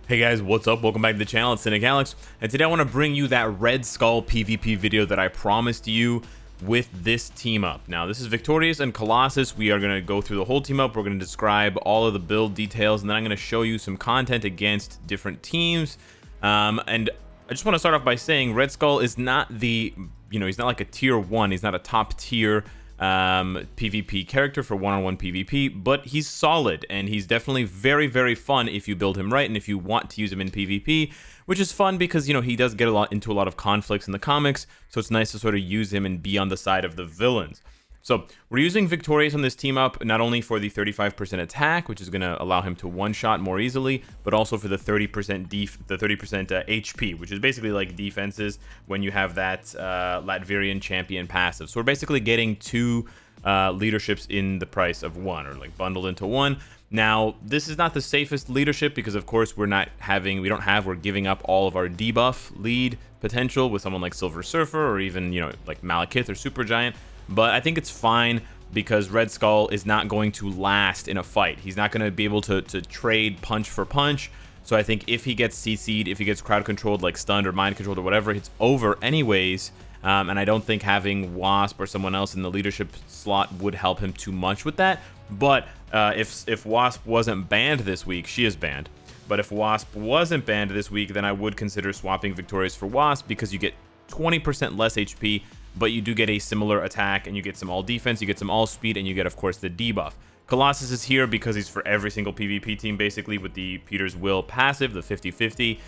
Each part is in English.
Hey guys, what's up? Welcome back to the channel. It's Cynicalex, and today I want to bring you that Red Skull PvP video that I promised you with this team up. Now, this is Victorious and Colossus. We are going to go through the whole team up. We're going to describe all of the build details, and then I'm going to show you some content against different teams. And I just want to start off by saying Red Skull is not the, he's not like a tier 1. He's not a top tier PvP character for one-on-one PvP, but he's solid, and he's definitely very, very fun if you build him right and if you want to use him in PvP, which is fun because, he does get into a lot of conflicts in the comics, so it's nice to sort of use him and be on the side of the villains. So we're using Victorious on this team up, not only for the 35% attack, which is going to allow him to one-shot more easily, but also for the 30% HP, which is basically like defenses when you have that Latvian champion passive. So we're basically getting two leaderships in the price of one, or like bundled into one. Now, this is not the safest leadership because, of course, we're giving up all of our debuff lead potential with someone like Silver Surfer or even, like Malekith or Supergiant. But I think it's fine because Red Skull is not going to last in a fight. He's not going to be able to trade punch for punch. So I think if he gets CC'd, if he gets crowd controlled, like stunned or mind controlled or whatever, it's over anyways. And I don't think having Wasp or someone else in the leadership slot would help him too much with that. But if Wasp wasn't banned this week, she is banned. But if Wasp wasn't banned this week, then I would consider swapping Victorious for Wasp because you get 20% less HP, but you do get a similar attack, and you get some all defense, you get some all speed, and you get, of course, the debuff. Colossus is here because he's for every single PvP team, basically, with the Peter's Will passive, the 50-50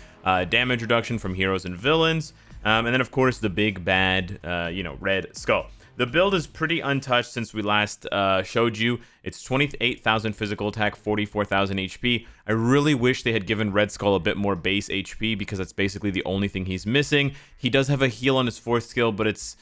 damage reduction from heroes and villains, and then, of course, the big bad, Red Skull. The build is pretty untouched since we last showed you. It's 28,000 physical attack, 44,000 HP. I really wish they had given Red Skull a bit more base HP because that's basically the only thing he's missing. He does have a heal on his 4th skill, but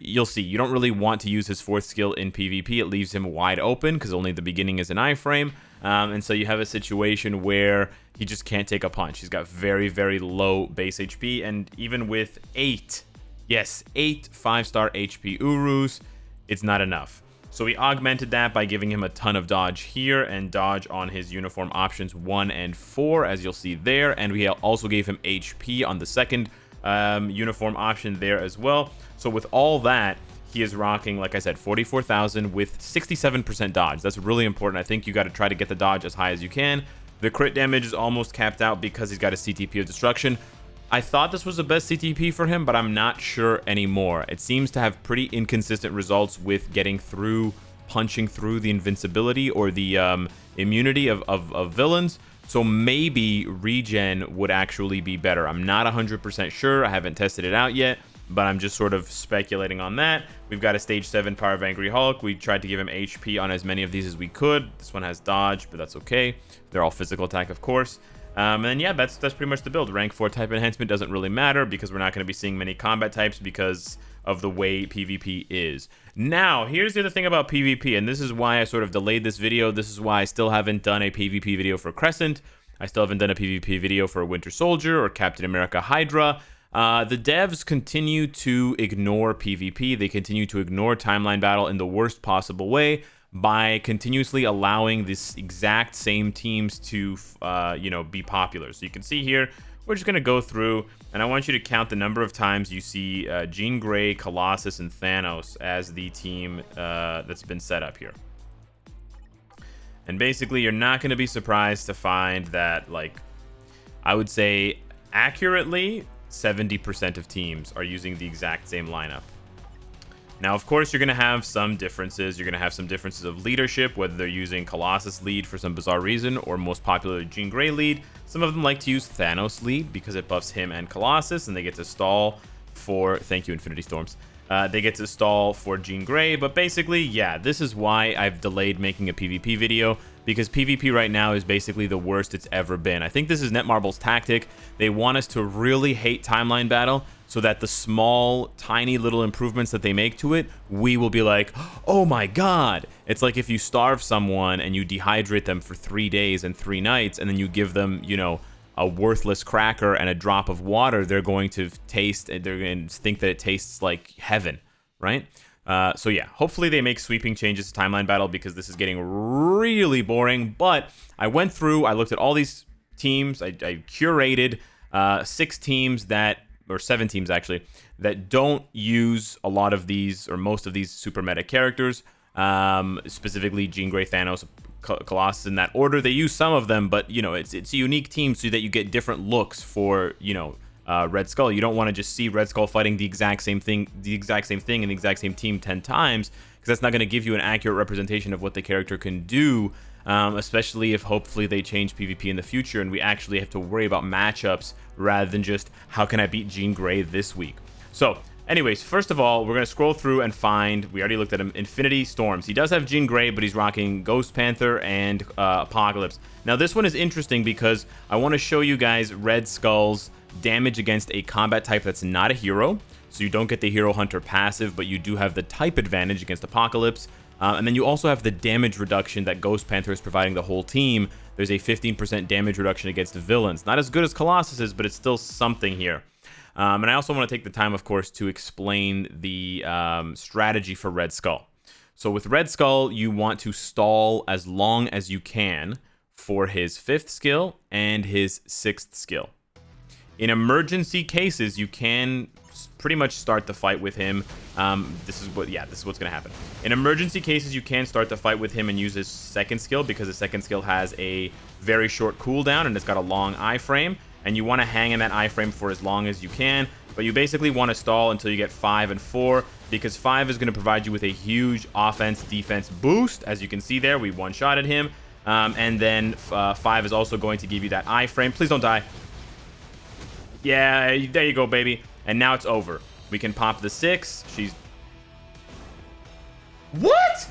you'll see, you don't really want to use his 4th skill in PvP. It leaves him wide open because only the beginning is an iframe. And so you have a situation where he just can't take a punch. He's got very, very low base HP, and even with 8 5-star HP Urus, it's not enough. So we augmented that by giving him a ton of dodge here and dodge on his uniform options 1 and 4, as you'll see there. And we also gave him HP on the second uniform option there as well. So with all that, he is rocking, like I said, 44,000 with 67% dodge. That's really important. I think you got to try to get the dodge as high as you can. The crit damage is almost capped out because he's got a CTP of destruction. I thought this was the best CTP for him, but I'm not sure anymore. It seems to have pretty inconsistent results with getting through, punching through the invincibility or the immunity of villains. So maybe regen would actually be better. I'm not 100% sure. I haven't tested it out yet, but I'm just sort of speculating on that. We've got a stage 7 Power of Angry Hulk. We tried to give him HP on as many of these as we could. This one has dodge, but that's okay. They're all physical attack, of course. And then, yeah, that's pretty much the build. Rank 4 type enhancement doesn't really matter because we're not going to be seeing many combat types because of the way PvP is. Now, here's the other thing about PvP, and this is why I sort of delayed this video. This is why I still haven't done a PvP video for Crescent. I still haven't done a PvP video for Winter Soldier or Captain America Hydra. The devs continue to ignore PvP. They continue to ignore timeline battle in the worst possible way by continuously allowing this exact same teams to, be popular. So you can see here, we're just going to go through, and I want you to count the number of times you see Jean Grey, Colossus, and Thanos as the team that's been set up here. And basically, you're not going to be surprised to find that, I would say accurately, 70% of teams are using the exact same lineup. Now, of course, you're going to have some differences. You're going to have some differences of leadership, whether they're using Colossus lead for some bizarre reason or most popular Jean Grey lead. Some of them like to use Thanos lead because it buffs him and Colossus, and they get to stall for... Thank you, Infinity Storms. They get to stall for Jean Grey, but basically, yeah, this is why I've delayed making a PvP video, because PvP right now is basically the worst it's ever been. I think this is Netmarble's tactic. They want us to really hate timeline battle so that the small, tiny little improvements that they make to it, we will be like, oh my god. It's like if you starve someone and you dehydrate them for 3 days and 3 nights, and then you give them, a worthless cracker and a drop of water, they're going to think that it tastes like heaven, right? So yeah, hopefully they make sweeping changes to timeline battle because this is getting really boring. But I went through, I looked at all these teams. I curated 6 teams that, or 7 teams actually, that don't use a lot of these or most of these super meta characters. Specifically Jean Grey, Thanos, Colossus in that order. They use some of them, but you know, it's a unique team so that you get different looks for, you know, Red Skull. You don't want to just see Red Skull fighting the exact same thing in the exact same team 10 times, because that's not going to give you an accurate representation of what the character can do, especially if hopefully they change PvP in the future and we actually have to worry about matchups rather than just how can I beat Jean Grey this week. So anyways, first of all, we're going to scroll through and find, we already looked at him, Infinity Storms. He does have Jean Grey, but he's rocking Ghost Panther and Apocalypse. Now this one is interesting because I want to show you guys Red Skull's damage against a combat type that's not a hero. So you don't get the Hero Hunter passive, but you do have the type advantage against Apocalypse. And then you also have the damage reduction that Ghost Panther is providing the whole team. There's a 15% damage reduction against villains. Not as good as Colossus's, but it's still something here. And I also want to take the time, of course, to explain the strategy for Red Skull. So with Red Skull, you want to stall as long as you can for his 5th skill and his 6th skill. In emergency cases, you can pretty much start the fight with him. This is what's going to happen. In emergency cases, you can start the fight with him and use his 2nd skill, because his 2nd skill has a very short cooldown and it's got a long iframe. And you want to hang in that iframe for as long as you can, but you basically want to stall until you get 5 and 4, because 5 is going to provide you with a huge offense-defense boost. As you can see there, we one-shotted him, and then 5 is also going to give you that iframe. Please don't die. Yeah, there you go, baby. And now it's over. We can pop the 6. She's... What?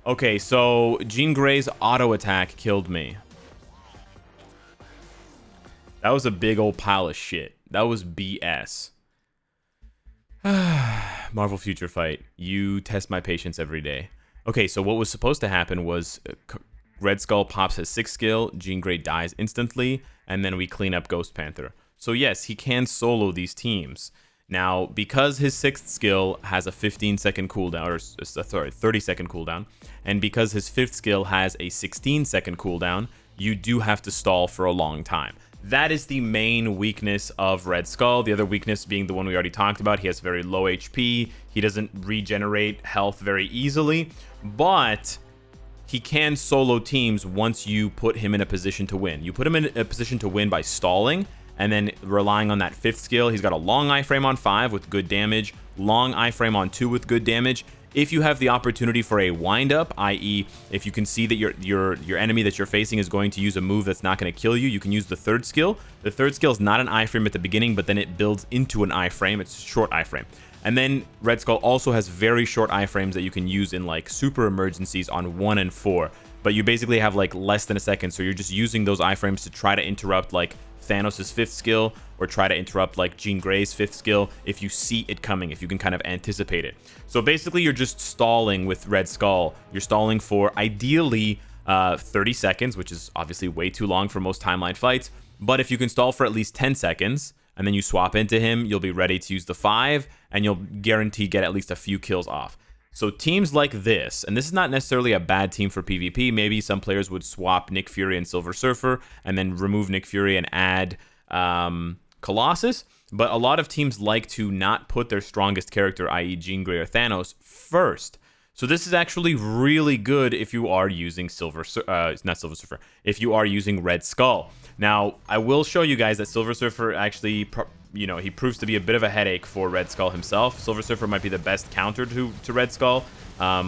Okay, so Jean Grey's auto attack killed me. That was a big old pile of shit. That was BS. Marvel Future Fight. You test my patience every day. Okay, so what was supposed to happen was Red Skull pops his 6th skill, Jean Grey dies instantly, and then we clean up Ghost Panther. So yes, he can solo these teams. Now, because his 6th skill has a 15-second cooldown, or sorry, 30-second cooldown, and because his 5th skill has a 16-second cooldown, you do have to stall for a long time. That is the main weakness of Red Skull. The other weakness being the one we already talked about. He has very low HP. He doesn't regenerate health very easily, but he can solo teams once you put him in a position to win. You put him in a position to win by stalling and then relying on that 5th skill. He's got a long iframe on 5 with good damage, long iframe on 2 with good damage. If you have the opportunity for a wind-up, i.e. if you can see that your enemy that you're facing is going to use a move that's not going to kill you, you can use the 3rd skill. The 3rd skill is not an iframe at the beginning, but then it builds into an iframe. It's a short iframe. And then Red Skull also has very short iframes that you can use in like super emergencies on 1 and 4. But you basically have like less than a second, so you're just using those iframes to try to interrupt like Thanos' 5th skill, or try to interrupt like Jean Grey's 5th skill if you see it coming, if you can kind of anticipate it. So basically you're just stalling with Red Skull. You're stalling for ideally 30 seconds, which is obviously way too long for most timeline fights. But if you can stall for at least 10 seconds and then you swap into him, you'll be ready to use the 5 and you'll guarantee get at least a few kills off. So teams like this, and this is not necessarily a bad team for PvP. Maybe some players would swap Nick Fury and Silver Surfer and then remove Nick Fury and add Colossus. But a lot of teams like to not put their strongest character, i.e. Jean Grey or Thanos, first. So this is actually really good if you are using if you are using Red Skull. Now, I will show you guys that Silver Surfer actually, he proves to be a bit of a headache for Red Skull himself. Silver Surfer might be the best counter to Red Skull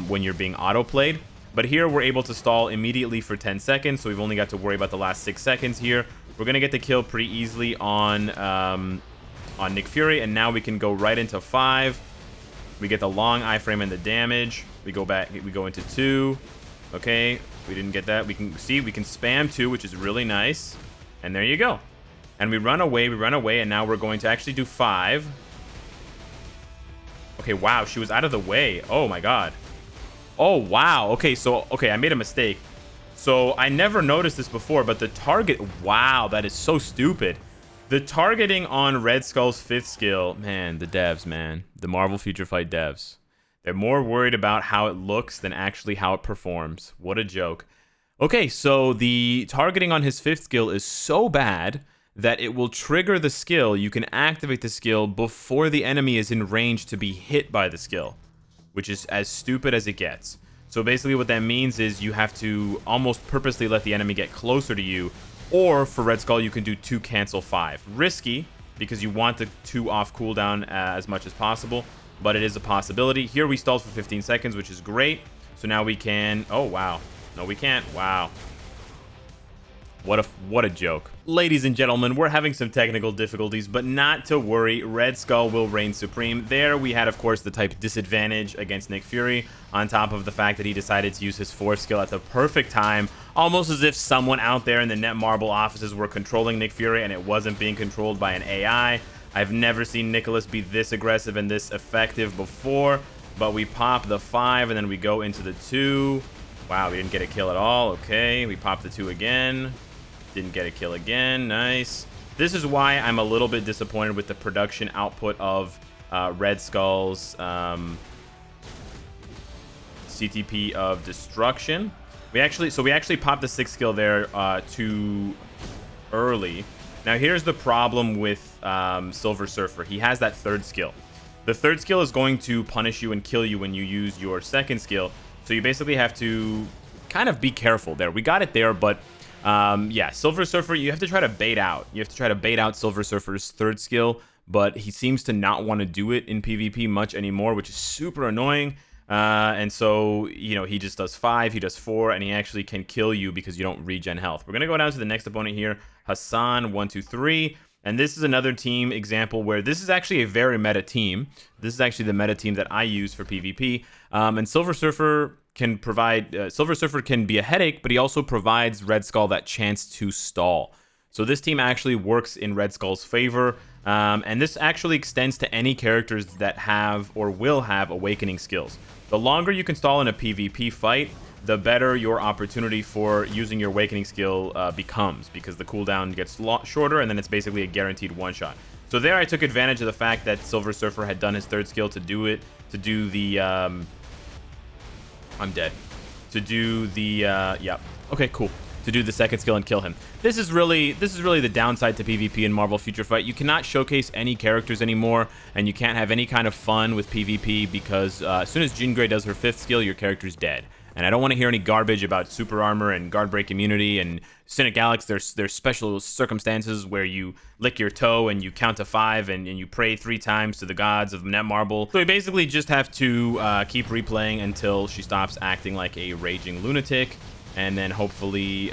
when you're being auto-played. But here we're able to stall immediately for 10 seconds, so we've only got to worry about the last 6 seconds here. We're going to get the kill pretty easily on Nick Fury, and now we can go right into 5. We get the long iframe and the damage. We go back, we go into 2. Okay, we didn't get that. We can spam 2, which is really nice. And there you go. And we run away, and now we're going to actually do 5. Okay, wow, she was out of the way. Oh my god. Oh, wow. Okay, I made a mistake. So I never noticed this before, but the target, wow, that is so stupid. The targeting on Red Skull's 5th skill, man, the devs, man. The Marvel Future Fight devs. They're more worried about how it looks than actually how it performs. What a joke. Okay, so the targeting on his 5th skill is so bad that it will trigger the skill. You can activate the skill before the enemy is in range to be hit by the skill, which is as stupid as it gets. So basically what that means is you have to almost purposely let the enemy get closer to you, or for Red Skull, you can do 2 cancel 5. Risky, because you want the 2 off cooldown as much as possible, but it is a possibility. Here we stalled for 15 seconds, which is great. So now we can... Oh, wow. No, we can't. Wow. What a joke. Ladies and gentlemen, we're having some technical difficulties, but not to worry. Red Skull will reign supreme. There we had, of course, the type disadvantage against Nick Fury, on top of the fact that he decided to use his 4th skill at the perfect time, almost as if someone out there in the Netmarble offices were controlling Nick Fury and it wasn't being controlled by an AI. I've never seen Nicholas be this aggressive and this effective before, but we pop the 5 and then we go into the 2. Wow, we didn't get a kill at all. Okay, we pop the 2 again. Didn't get a kill again. Nice. This is why I'm a little bit disappointed with the production output of Red Skull's CTP of Destruction. We actually popped the 6th skill there too early. Now here's the problem with Silver Surfer. He has that 3rd skill. The 3rd skill is going to punish you and kill you when you use your 2nd skill. So you basically have to kind of be careful there. We got it there, but yeah, Silver Surfer, you have to try to bait out. You have to try to bait out Silver Surfer's 3rd skill, but he seems to not want to do it in PvP much anymore, which is super annoying. And so, you know, he just does 5, he does 4, and he actually can kill you because you don't regen health. We're going to go down to the next opponent here, Hassan 123. And this is another team example where this is actually a very meta team. This is actually the meta team that I use for PvP. And Silver Surfer can provide... Silver Surfer can be a headache, but he also provides Red Skull that chance to stall. So this team actually works in Red Skull's favor. And this actually extends to any characters that have or will have awakening skills. The longer you can stall in a PvP fight, the better your opportunity for using your awakening skill becomes, because the cooldown gets shorter and then it's basically a guaranteed one-shot. So there I took advantage of the fact that Silver Surfer had done his 3rd skill to do the I'm dead. To do the yeah. Okay, cool. To do the 2nd skill and kill him. This is really the downside to PvP in Marvel Future Fight. You cannot showcase any characters anymore, and you can't have any kind of fun with PvP because as soon as Jean Grey does her 5th skill, your character's dead. And I don't want to hear any garbage about super armor and guard break immunity and Cynicalex. There's special circumstances where you lick your toe and you count to 5 and you pray 3 times to the gods of Netmarble. So we basically just have to keep replaying until she stops acting like a raging lunatic. And then hopefully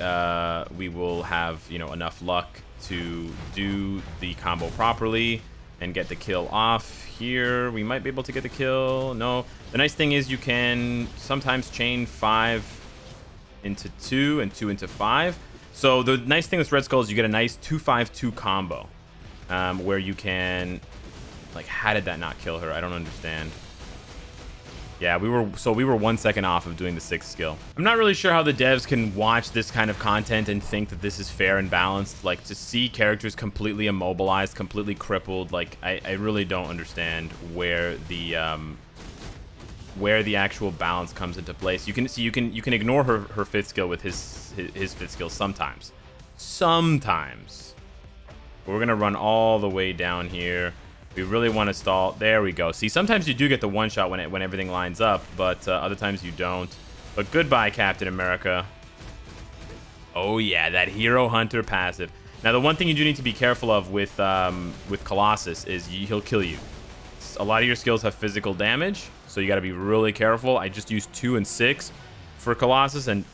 we will have, you know, enough luck to do the combo properly and get the kill off. Here we might be able to get the kill. No, the nice thing is you can sometimes chain 5 into 2 and 2 into 5. So the nice thing with Red Skull is you get a nice 2-5-2 combo where you can, like, how did that not kill her? I don't understand. Yeah, we were 1 second off of doing the 6th skill. I'm not really sure how the devs can watch this kind of content and think that this is fair and balanced. Like, to see characters completely immobilized, completely crippled, like, I really don't understand where the actual balance comes into place. You can see you can ignore her 5th skill with his 5th skill sometimes. Sometimes. We're gonna run all the way down here. We really want to stall. There we go. See, sometimes you do get the one-shot when everything lines up, but other times you don't. But goodbye, Captain America. Oh, yeah, that Hero Hunter passive. Now, the one thing you do need to be careful of with Colossus is he'll kill you. A lot of your skills have physical damage, so you got to be really careful. I just used 2 and 6 for Colossus and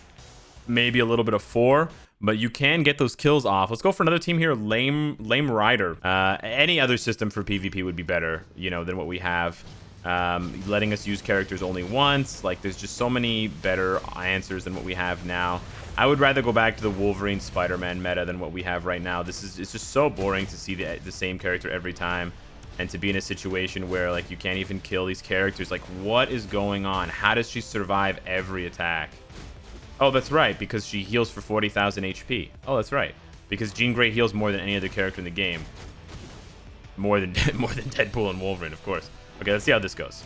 maybe a little bit of 4. But you can get those kills off. Let's go for another team here, Lame Rider. Any other system for PvP would be better, you know, than what we have. Letting us use characters only once. Like, there's just so many better answers than what we have now. I would rather go back to the Wolverine Spider-Man meta than what we have right now. It's just so boring to see the same character every time. And to be in a situation where, like, you can't even kill these characters. Like, what is going on? How does she survive every attack? Oh, that's right, because she heals for 40,000 HP. Oh, that's right. Because Jean Grey heals more than any other character in the game. More than Deadpool and Wolverine, of course. Okay, let's see how this goes.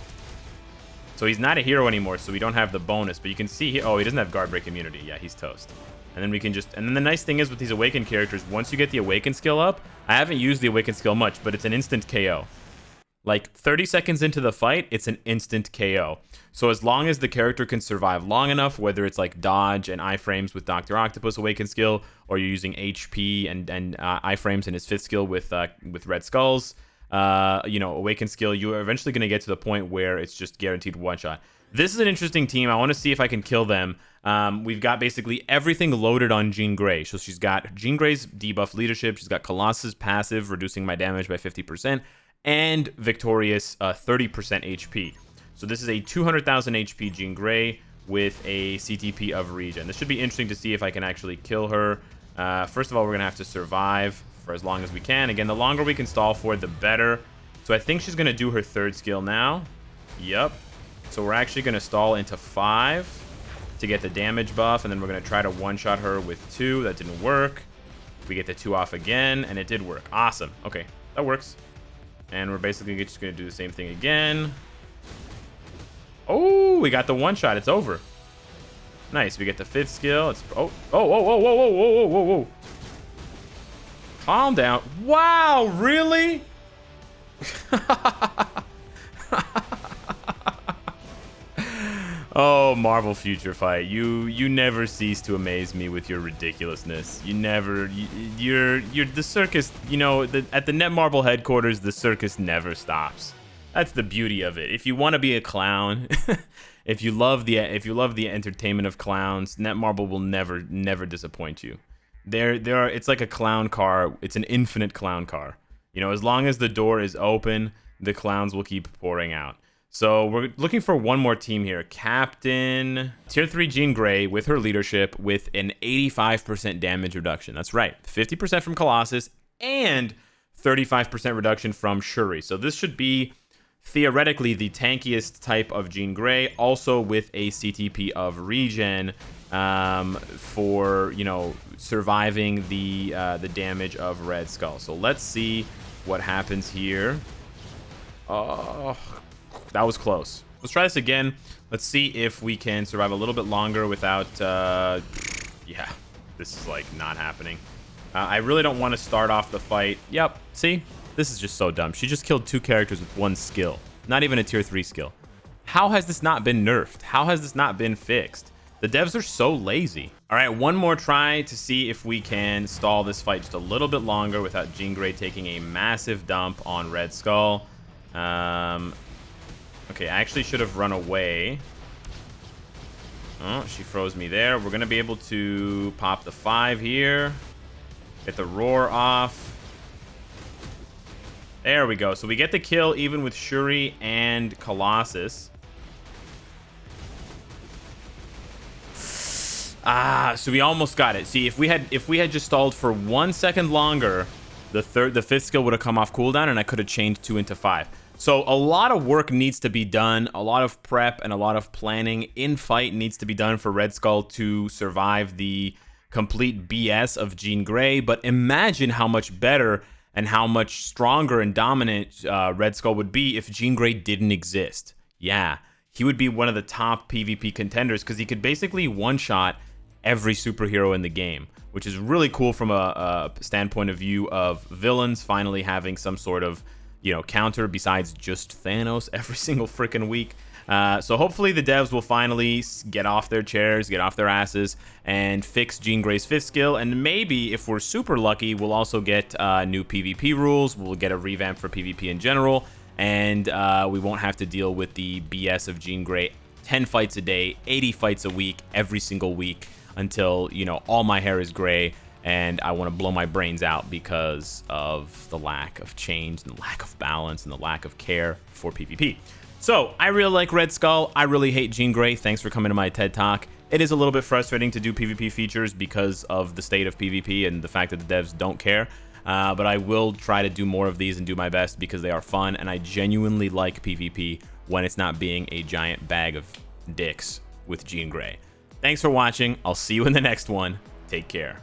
So he's not a hero anymore, so we don't have the bonus. But you can see, oh, he doesn't have guard break immunity. Yeah, he's toast. And then we can just, and then the nice thing is with these awakened characters, once you get the awakened skill up, I haven't used the awakened skill much, but it's an instant KO. Like 30 seconds into the fight, it's an instant KO. So as long as the character can survive long enough, whether it's like dodge and iframes with Dr. Octopus awakened skill, or you're using HP and iframes in his 5th skill with Red Skulls, you know, awakened skill, you're eventually going to get to the point where it's just guaranteed one shot. This is an interesting team. I want to see if I can kill them. We've got basically everything loaded on Jean Grey. So she's got Jean Grey's debuff leadership. She's got Colossus passive, reducing my damage by 50%. And Victorious 30% HP. So this is a 200,000 HP Jean Grey with a CTP of regen. This should be interesting to see if I can actually kill her. First of all, we're going to have to survive for as long as we can. Again, the longer we can stall for, the better. So I think she's going to do her 3rd skill now. Yep. So we're actually going to stall into 5 to get the damage buff. And then we're going to try to one-shot her with 2. That didn't work. We get the 2 off again, and it did work. Awesome. Okay, that works. And we're basically just going to do the same thing again. Oh, we got the one-shot. It's over. Nice. We get the 5th skill. It's oh, whoa, whoa, whoa, whoa, whoa, whoa, whoa. Calm down. Wow, really? Oh, Marvel Future Fight. You never cease to amaze me with your ridiculousness. You never, you're the circus, you know, at the Netmarble headquarters, the circus never stops. That's the beauty of it. If you want to be a clown, if you love the entertainment of clowns, Netmarble will never disappoint you. It's like a clown car. It's an infinite clown car. You know, as long as the door is open, the clowns will keep pouring out. So we're looking for one more team here. Captain Tier 3 Jean Grey with her leadership with an 85% damage reduction. That's right. 50% from Colossus and 35% reduction from Shuri. So this should be theoretically the tankiest type of Jean Grey, also with a CTP of regen for, you know, surviving the damage of Red Skull. So let's see what happens here. Oh, that was close. Let's try this again. Let's see if we can survive a little bit longer without... yeah, this is, like, not happening. I really don't want to start off the fight. Yep, see? This is just so dumb. She just killed 2 characters with 1 skill. Not even a tier 3 skill. How has this not been nerfed? How has this not been fixed? The devs are so lazy. All right, one more try to see if we can stall this fight just a little bit longer without Jean Grey taking a massive dump on Red Skull. Okay, I actually should have run away. Oh, she froze me there. We're going to be able to pop the 5 here. Get the roar off. There we go. So we get the kill even with Shuri and Colossus. Ah, so we almost got it. See, if we had just stalled for 1 second longer, the 5th skill would have come off cooldown and I could have chained 2 into 5. So a lot of work needs to be done, a lot of prep and a lot of planning in fight needs to be done for Red Skull to survive the complete BS of Jean Grey. But imagine how much better and how much stronger and dominant Red Skull would be if Jean Grey didn't exist. Yeah, he would be one of the top PvP contenders because he could basically one-shot every superhero in the game, which is really cool from a standpoint of view of villains finally having some sort of, you know, counter besides just Thanos every single freaking week. So hopefully the devs will finally get off their chairs, get off their asses, and fix Jean Grey's 5th skill. And maybe, if we're super lucky, we'll also get new PvP rules. We'll get a revamp for PvP in general, and we won't have to deal with the BS of Jean Grey 10 fights a day, 80 fights a week, every single week, until, you know, all my hair is gray and I want to blow my brains out because of the lack of change and the lack of balance and the lack of care for PvP. So, I really like Red Skull. I really hate Jean Grey. Thanks for coming to my TED Talk. It is a little bit frustrating to do PvP features because of the state of PvP and the fact that the devs don't care. But I will try to do more of these and do my best because they are fun, and I genuinely like PvP when it's not being a giant bag of dicks with Jean Grey. Thanks for watching. I'll see you in the next one. Take care.